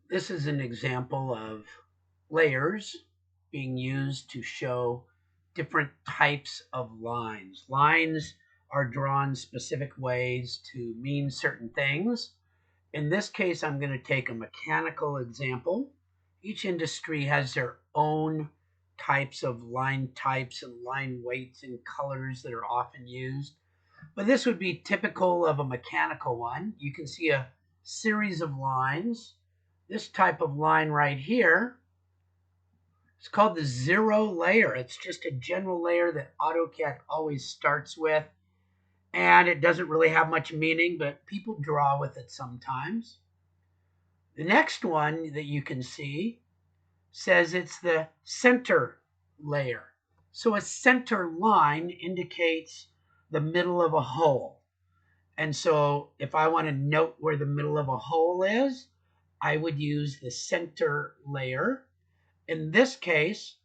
This is an example of layers being used to show different types of lines. Lines are drawn specific ways to mean certain things. In this case, I'm going to take a mechanical example. Each industry has their own types of line types and line weights and colors that are often used. But this would be typical of a mechanical one. You can see a series of lines. This type of line right here is called the zero layer. It's just a general layer that AutoCAD always starts with. And it doesn't really have much meaning, but people draw with it sometimes. The next one that you can see says it's the center layer. So a center line indicates the middle of a hole. And so if I want to note where the middle of a hole is, I would use the center layer. In this case,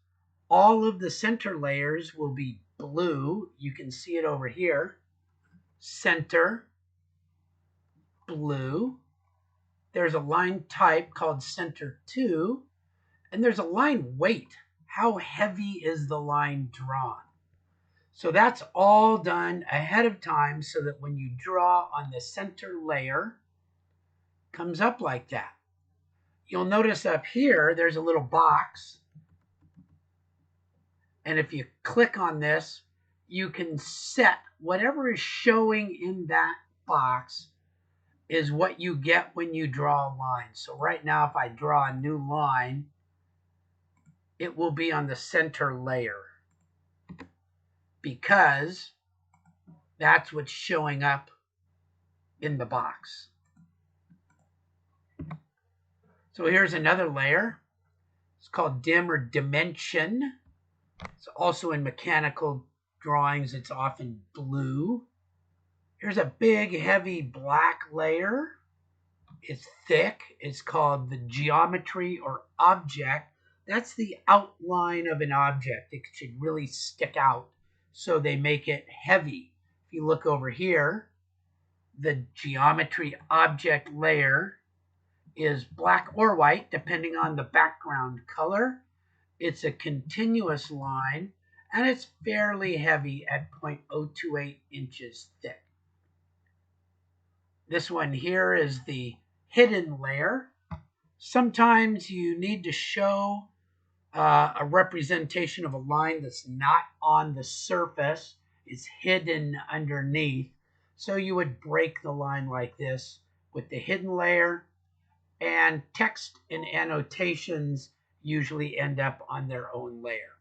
all of the center layers will be blue. You can see it over here. Center, blue. There's a line type called center 2, and there's a line weight. How heavy is the line drawn? So that's all done ahead of time so that when you draw on the center layer, it comes up like that. You'll notice up here, there's a little box. And if you click on this, you can set whatever is showing in that box is what you get when you draw a line. So right now, if I draw a new line, it will be on the center layer because that's what's showing up in the box. So here's another layer. It's called dim or dimension. It's also in mechanical drawings, it's often blue. Here's a big, heavy black layer. It's thick. It's called the geometry or object. That's the outline of an object. It should really stick out, so they make it heavy. If you look over here, the geometry object layer is black or white, depending on the background color. It's a continuous line, and it's fairly heavy at 0.028 inches thick. This one here is the hidden layer. Sometimes you need to show a representation of a line that's not on the surface. It's hidden underneath. So you would break the line like this with the hidden layer, and text and annotations usually end up on their own layer.